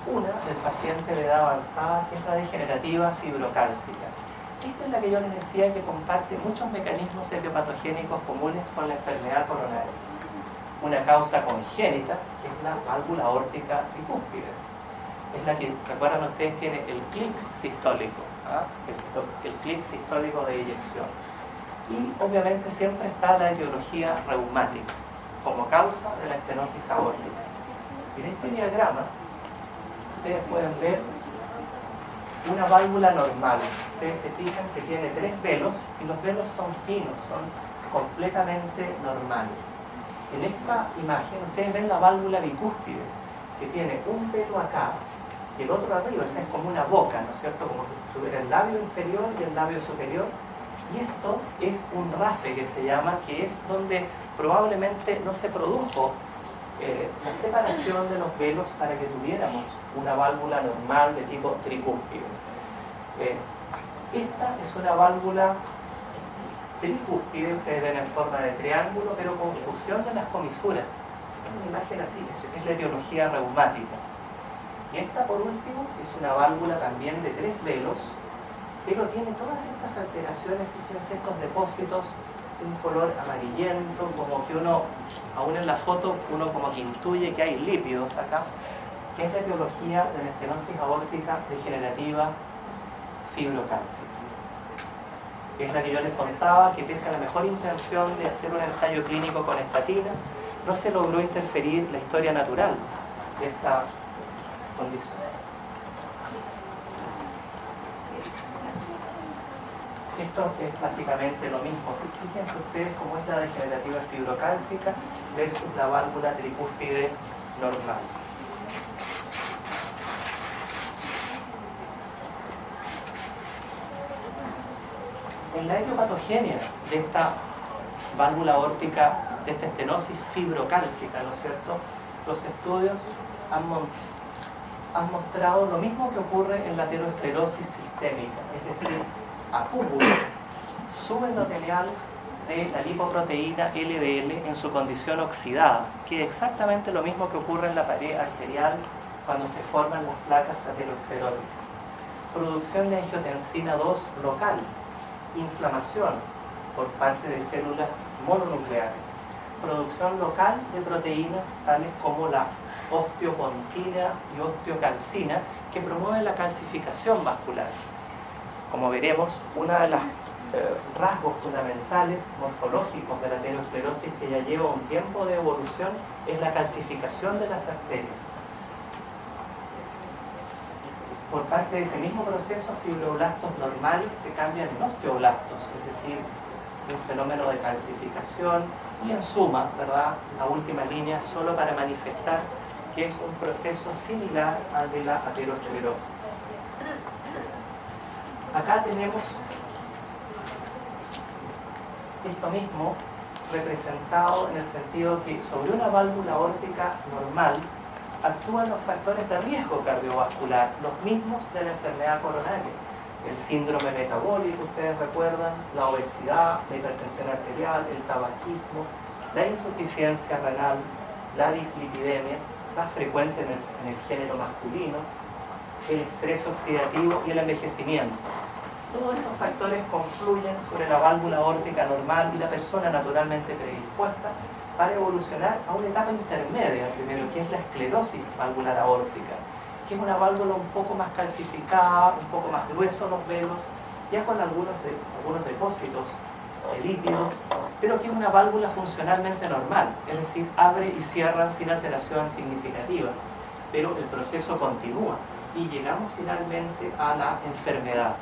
Una, del paciente de edad avanzada, que es la degenerativa fibrocálcica. Esta es la que yo les decía que comparte muchos mecanismos etiopatogénicos comunes con la enfermedad coronaria. Una causa congénita, que es la válvula aórtica bicúspide. Es la que, recuerdan ustedes, tiene el clic sistólico, el clic sistólico de eyección. Y obviamente siempre está la etiología reumática como causa de la estenosis aórtica. En este diagrama ustedes pueden ver una válvula normal. Ustedes se fijan que tiene tres velos y los velos son finos, son completamente normales. En esta imagen ustedes ven la válvula bicúspide, que tiene un velo acá y el otro arriba. Esa es como una boca, ¿no es cierto? Como si tuviera el labio inferior y el labio superior. Y esto es un rafe que se llama, que es donde probablemente no se produjo la separación de los velos para que tuviéramos una válvula normal de tipo tricúspide. Esta es una válvula tricúspide, ustedes ven en forma de triángulo, pero con fusión de las comisuras. Es una imagen así, es la etiología reumática. Y esta, por último, es una válvula también de tres velos, pero tiene todas estas alteraciones, fíjense, estos depósitos de un color amarillento, como que uno, aún en la foto, uno como que intuye que hay lípidos acá, que es la etiología de la estenosis aórtica degenerativa fibrocálcica. Es la que yo les contaba, que pese a la mejor intención de hacer un ensayo clínico con estatinas, no se logró interferir la historia natural de esta condición. Esto es básicamente lo mismo. Fíjense ustedes cómo es la degenerativa fibrocálcica versus la válvula tricúspide normal. En la etiopatogenia de esta válvula aórtica, de esta estenosis fibrocálcica, ¿no es cierto? Los estudios han mostrado lo mismo que ocurre en la aterosclerosis sistémica, es decir, acúmulo subendotelial de la lipoproteína LDL en su condición oxidada, que es exactamente lo mismo que ocurre en la pared arterial cuando se forman las placas ateroscleróticas. Producción de angiotensina 2 local, inflamación por parte de células mononucleares, producción local de proteínas tales como la osteopontina y osteocalcina que promueven la calcificación vascular. Como veremos, uno de los rasgos fundamentales morfológicos de la aterosclerosis, que ya lleva un tiempo de evolución, es la calcificación de las arterias. Por parte de ese mismo proceso, fibroblastos normales se cambian en osteoblastos, es decir, un fenómeno de calcificación, y en suma, ¿verdad?, la última línea, solo para manifestar que es un proceso similar al de la aterosclerosis. Acá tenemos esto mismo representado en el sentido que sobre una válvula aórtica normal actúan los factores de riesgo cardiovascular, los mismos de la enfermedad coronaria. El síndrome metabólico, ustedes recuerdan, la obesidad, la hipertensión arterial, el tabaquismo, la insuficiencia renal, la dislipidemia, más frecuente en el género masculino, el estrés oxidativo y el envejecimiento. Todos estos factores confluyen sobre la válvula aórtica normal y la persona naturalmente predispuesta para evolucionar a una etapa intermedia, primero, que es la esclerosis valvular aórtica, que es una válvula un poco más calcificada, un poco más grueso los velos, ya con algunos depósitos de lípidos, pero que es una válvula funcionalmente normal, es decir, abre y cierra sin alteración significativa, pero el proceso continúa y llegamos finalmente a la enfermedad,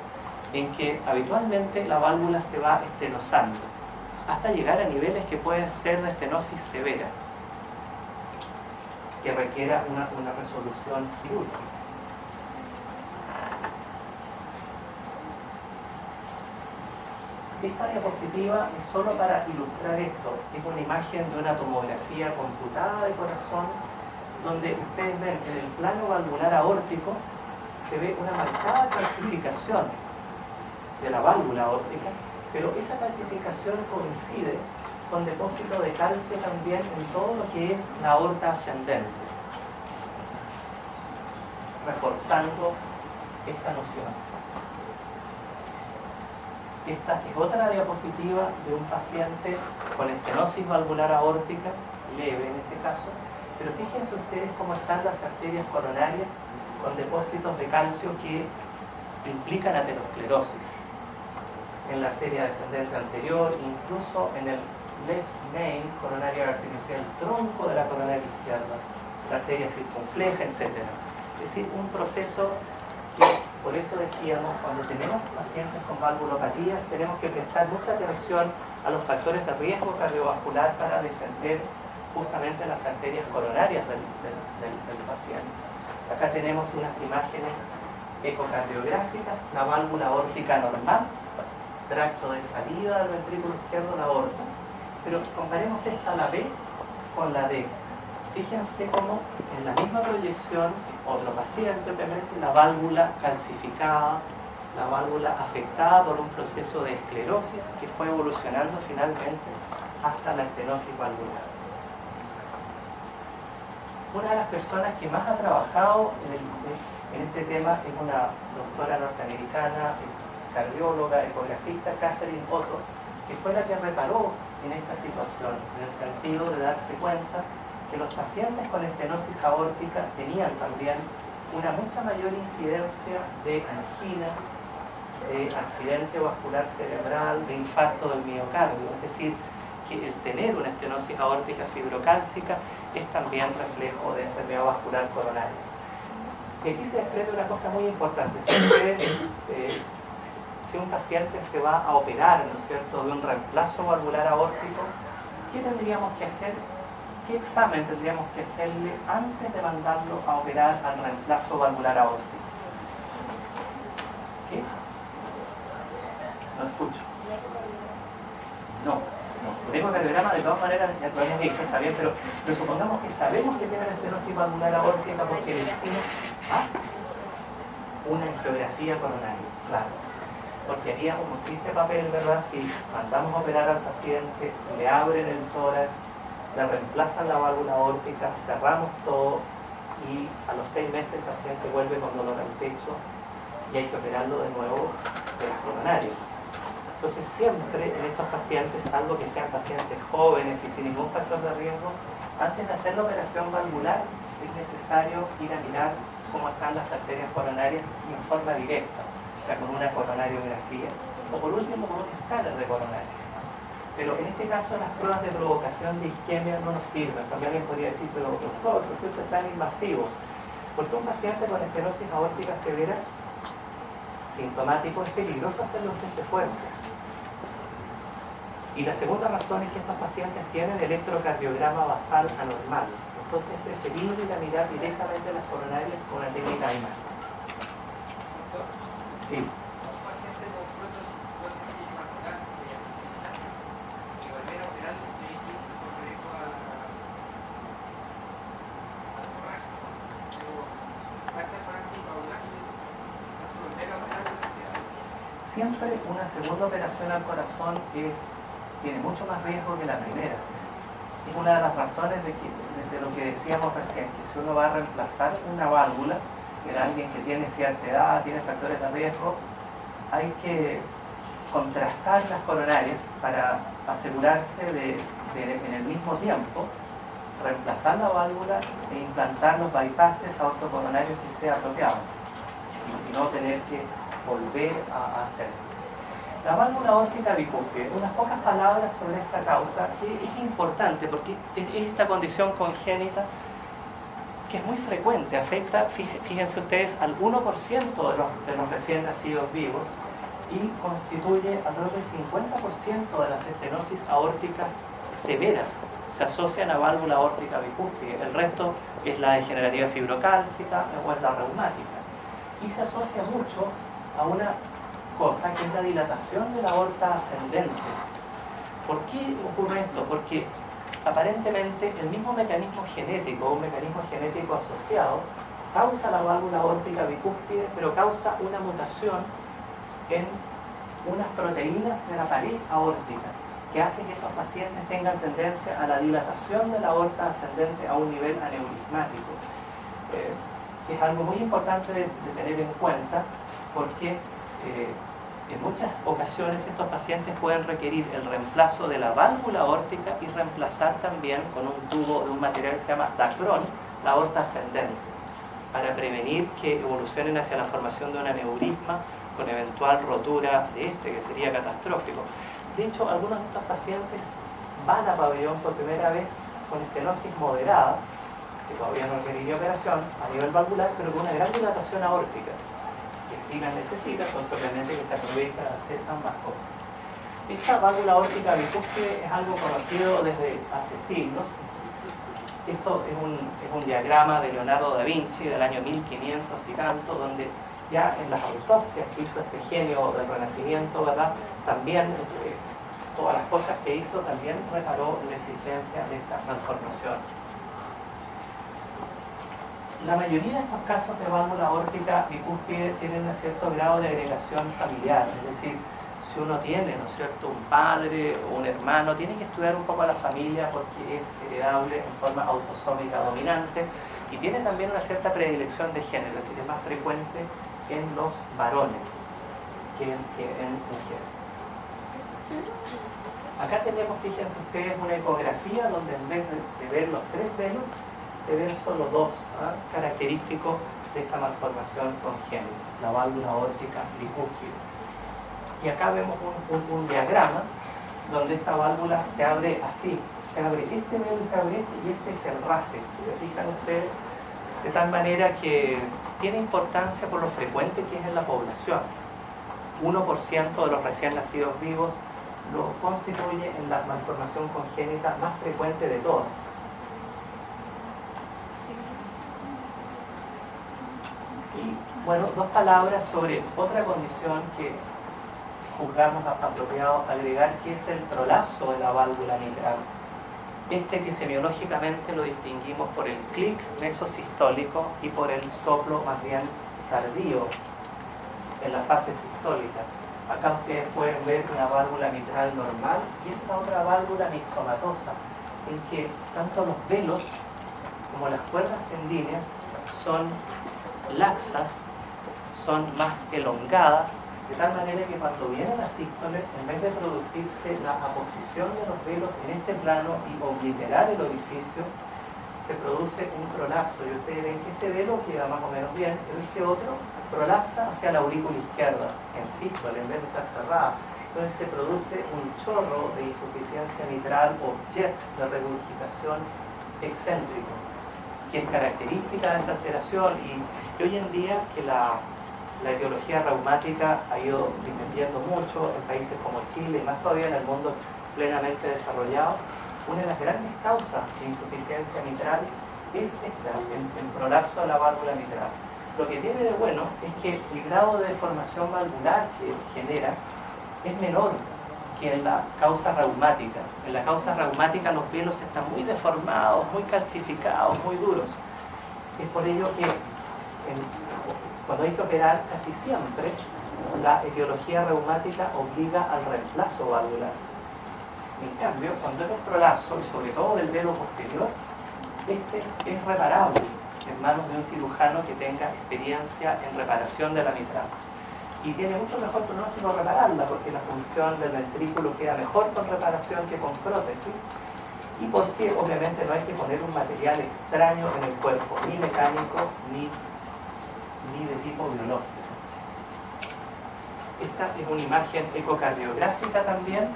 en que habitualmente la válvula se va estenosando, hasta llegar a niveles que pueden ser de estenosis severa, que requiera una resolución quirúrgica. Esta diapositiva es solo para ilustrar esto. Es una imagen de una tomografía computada de corazón, donde ustedes ven que en el plano valvular aórtico se ve una marcada calcificación de la válvula aórtica, pero esa calcificación coincide con depósito de calcio también en todo lo que es la aorta ascendente, reforzando esta noción. Esta es otra diapositiva de un paciente con estenosis valvular aórtica, leve en este caso, pero fíjense ustedes cómo están las arterias coronarias con depósitos de calcio que implican aterosclerosis en la arteria descendente anterior, incluso en el left main coronary artery, o sea, el tronco de la coronaria izquierda, la arteria circunfleja, etc. Es decir, un proceso que, por eso decíamos, cuando tenemos pacientes con valvulopatías, tenemos que prestar mucha atención a los factores de riesgo cardiovascular para defender justamente las arterias coronarias del paciente. Acá tenemos unas imágenes ecocardiográficas, la válvula aórtica normal, tracto de salida del ventrículo izquierdo, la aorta. Pero comparemos esta, la B, con la D. Fíjense cómo en la misma proyección, otro paciente, obviamente, la válvula calcificada, la válvula afectada por un proceso de esclerosis que fue evolucionando finalmente hasta la estenosis valvular. Una de las personas que más ha trabajado en este tema es una doctora norteamericana, cardióloga, ecografista, Catherine Otto, que fue la que reparó en esta situación, en el sentido de darse cuenta que los pacientes con estenosis aórtica tenían también una mucha mayor incidencia de angina, de accidente vascular cerebral, de infarto del miocardio, es decir, que el tener una estenosis aórtica fibrocálcica es también reflejo de enfermedad vascular coronaria. Y aquí se desprende una cosa muy importante. Si un paciente se va a operar, ¿no es cierto?, de un reemplazo valvular aórtico, ¿qué tendríamos que hacer? ¿Qué examen tendríamos que hacerle antes de mandarlo a operar al reemplazo valvular aórtico? ¿Qué? No escucho. No. El ecocardiograma de todas maneras ya lo hemos dicho, está bien, pero supongamos que sabemos que tiene la estenosis valvular aórtica porque le hicimos una angiografía coronaria, claro. Porque haría un triste papel, ¿verdad? Si mandamos a operar al paciente, le abren el tórax, le reemplazan la válvula aórtica, cerramos todo y a los 6 meses el paciente vuelve con dolor al pecho y hay que operarlo de nuevo de las coronarias. Entonces siempre en estos pacientes, salvo que sean pacientes jóvenes y sin ningún factor de riesgo, antes de hacer la operación valvular es necesario ir a mirar cómo están las arterias coronarias en forma directa, o sea, con una coronariografía, o por último con un escáner de coronaria. Pero en este caso las pruebas de provocación de isquemia no nos sirven. También alguien podría decir, pero doctor, ¿por qué usted es tan invasivo? Porque un paciente con estenosis aórtica severa, sintomático, es peligroso hacerle este esfuerzo. Y la segunda razón es que estos pacientes tienen electrocardiograma basal anormal. Entonces es preferible ir a mirar directamente las coronarias con una técnica de imagen. Sí. Un paciente con prótesis macular que volver a operarse es difícil por riesgo a borrar. Pero parte práctica o se volver a operar. Siempre una segunda operación al corazón tiene mucho más riesgo que la primera. Es una de las razones de lo que decíamos recién, que si uno va a reemplazar una válvula en alguien que tiene cierta edad, tiene factores de riesgo, hay que contrastar las coronarias para asegurarse de en el mismo tiempo reemplazar la válvula e implantar los bypasses aortocoronarios que sea apropiado y no tener que volver a hacerlo. La válvula aórtica bicúspide, unas pocas palabras sobre esta causa, que es importante porque es esta condición congénita que es muy frecuente, afecta, fíjense ustedes, al 1% de los recién nacidos vivos y constituye alrededor del 50% de las estenosis aórticas severas, se asocian a válvula aórtica bicúspide. El resto es la degenerativa fibrocálcica o es la reumática. Y se asocia mucho a una cosa que es la dilatación de la aorta ascendente. ¿Por qué ocurre esto? Porque aparentemente el mismo mecanismo genético, un mecanismo genético asociado, causa la válvula aórtica bicúspide, pero causa una mutación en unas proteínas de la pared aórtica que hace que estos pacientes tengan tendencia a la dilatación de la aorta ascendente a un nivel aneurismático. Es algo muy importante de tener en cuenta porque en muchas ocasiones estos pacientes pueden requerir el reemplazo de la válvula aórtica y reemplazar también con un tubo de un material que se llama dacron la aorta ascendente para prevenir que evolucionen hacia la formación de un aneurisma con eventual rotura de que sería catastrófico. De hecho, algunos de estos pacientes van a pabellón por primera vez con estenosis moderada, que todavía no requeriría operación a nivel valvular, pero con una gran dilatación aórtica, que sí la necesita, entonces obviamente que se aprovecha de hacer ambas cosas. Esta válvula aórtica bicúspide es algo conocido desde hace siglos. Esto es un diagrama de Leonardo da Vinci del año 1500 y tanto, donde ya en las autopsias que hizo este genio del Renacimiento, ¿verdad? También todas las cosas que hizo también reparó la existencia de esta malformación. La mayoría de estos casos de válvula aórtica bicúspide tienen un cierto grado de agregación familiar, es decir, si uno tiene, ¿no es cierto?, un padre o un hermano, tiene que estudiar un poco a la familia porque es heredable en forma autosómica dominante y tiene también una cierta predilección de género, es decir, es más frecuente en los varones que en mujeres. Acá tenemos, fíjense ustedes, una ecografía donde en vez de ver los 3 velos, se ven solo 2 característicos de esta malformación congénita, la válvula aórtica bicúspide. Y acá vemos un diagrama donde esta válvula se abre así, se abre este velo y se abre este, y este es el rastre. ¿Se fijan ustedes? De tal manera que tiene importancia por lo frecuente que es en la población. 1% de los recién nacidos vivos lo constituye en la malformación congénita más frecuente de todas. Y bueno, 2 palabras sobre otra condición que juzgamos apropiado agregar, que es el prolapso de la válvula mitral. Que semiológicamente lo distinguimos por el clic mesosistólico y por el soplo más bien tardío en la fase sistólica. Acá ustedes pueden ver una válvula mitral normal y esta otra válvula mixomatosa, en que tanto los velos como las cuerdas tendíneas son laxas, son más elongadas, de tal manera que cuando viene la sístole, en vez de producirse la aposición de los velos en este plano y obliterar el orificio, se produce un prolapso. Y ustedes ven que este velo queda más o menos bien, pero este otro prolapsa hacia la aurícula izquierda, en sístole, en vez de estar cerrada. Entonces se produce un chorro de insuficiencia mitral o jet de regurgitación excéntrico, que es característica de esa alteración y hoy en día que la etiología reumática ha ido disminuyendo mucho en países como Chile y más todavía en el mundo plenamente desarrollado, una de las grandes causas de insuficiencia mitral es esta, el prolapso de la válvula mitral. Lo que tiene de bueno es que el grado de deformación valvular que genera es menor que en la causa reumática. En la causa reumática los velos están muy deformados, muy calcificados, muy duros. Es por ello que cuando hay que operar, casi siempre la etiología reumática obliga al reemplazo valvular. En cambio, cuando es un prolapso, y sobre todo del velo posterior, este es reparable en manos de un cirujano que tenga experiencia en reparación de la mitral. Y tiene mucho mejor pronóstico repararla, porque la función del ventrículo queda mejor con reparación que con prótesis, y porque obviamente no hay que poner un material extraño en el cuerpo, ni mecánico, ni de tipo biológico. Esta es una imagen ecocardiográfica también,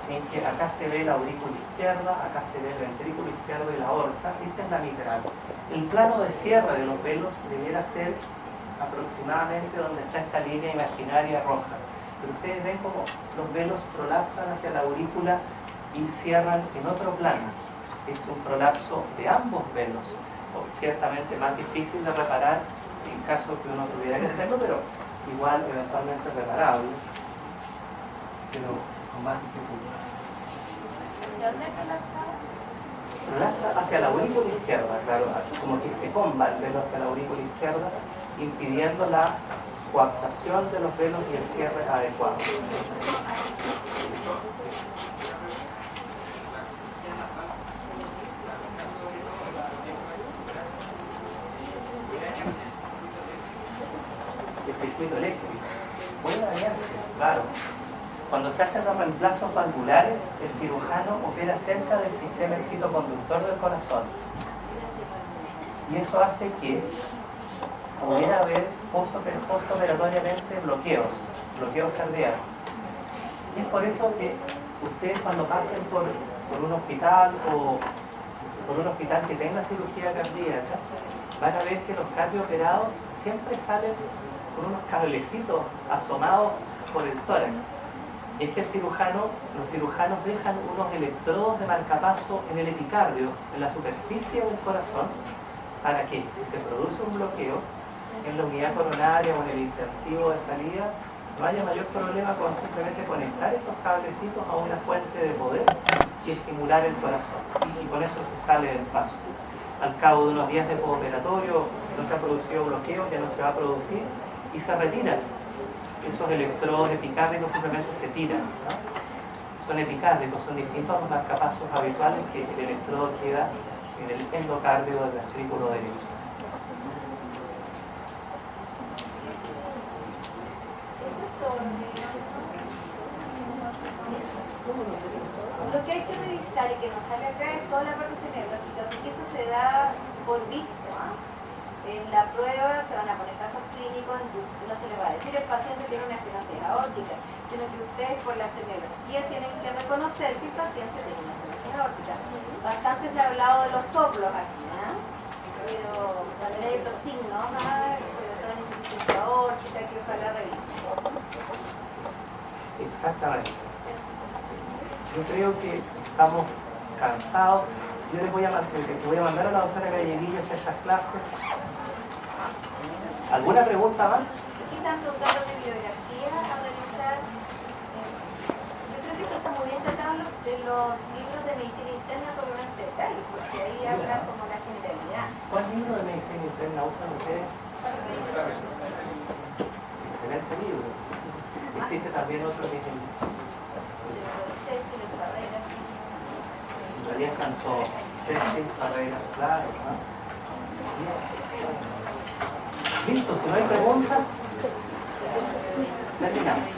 en que acá se ve la aurícula izquierda, acá se ve el ventrículo izquierdo y la aorta. Esta es la mitral. El plano de cierre de los velos debiera ser aproximadamente donde está esta línea imaginaria roja. Pero ustedes ven como los velos prolapsan hacia la aurícula y cierran en otro plano. Es un prolapso de ambos velos, ciertamente más difícil de reparar en caso que uno tuviera que hacerlo, pero igual eventualmente reparable, pero con más dificultad. ¿Hacia dónde colapsaba? Prolapsa hacia la aurícula izquierda, claro, como que se comba el velo hacia la aurícula izquierda, impidiendo la coaptación de los velos y el cierre adecuado. El circuito eléctrico puede dañarse, claro. Cuando se hacen los reemplazos valvulares, el cirujano opera cerca del sistema excitoconductor del corazón. Y eso hace que pudiera haber postoperatoriamente bloqueos cardíacos. Y es por eso que ustedes cuando pasen por un hospital o por un hospital que tenga cirugía cardíaca, van a ver que los cardiooperados siempre salen con unos cablecitos asomados por el tórax. Es que los cirujanos dejan unos electrodos de marcapaso en el epicardio, en la superficie del corazón, para que si se produce un bloqueo en la unidad coronaria o en el intensivo de salida, no haya mayor problema con simplemente conectar esos cablecitos a una fuente de poder y estimular el corazón. Y con eso se sale del paso. Al cabo de unos días de postoperatorio, si no se ha producido bloqueo, ya no se va a producir y se retiran. Esos electrodos epicárdicos simplemente se tiran, ¿no? Son epicárdicos, son distintos a los marcapasos habituales que el electrodo queda en el endocardio del ventrículo derecho. Lo que hay que revisar y que nos sale acá es toda la parte semiológica, porque eso se da por visto, ¿ah? En la prueba se van a poner casos clínicos, no se les va a decir el paciente tiene una estenosis aórtica, sino que ustedes por la semiología tienen que reconocer que el paciente tiene una estenosis aórtica. Bastante se ha hablado de los soplos aquí, ¿ah? Pero también hay otros signos, ¿ah? Sobre todo en insuficiencia aórtica, que ojalá revisen. Exactamente. Yo creo que estamos cansados. Yo les voy a mandar a la doctora Galleguillos a estas clases. ¿Alguna pregunta más? Aquí están preguntando de bibliografía a revisar. Yo creo que esto está muy bien tratado en los libros de medicina interna propiamente tal, porque ahí habla como la generalidad. ¿Cuál libro de medicina interna usan ustedes? Excelente libro. Existe también otro que es el en realidad cantó César Barreras, claro, ¿no? Listo, si no hay preguntas, terminamos.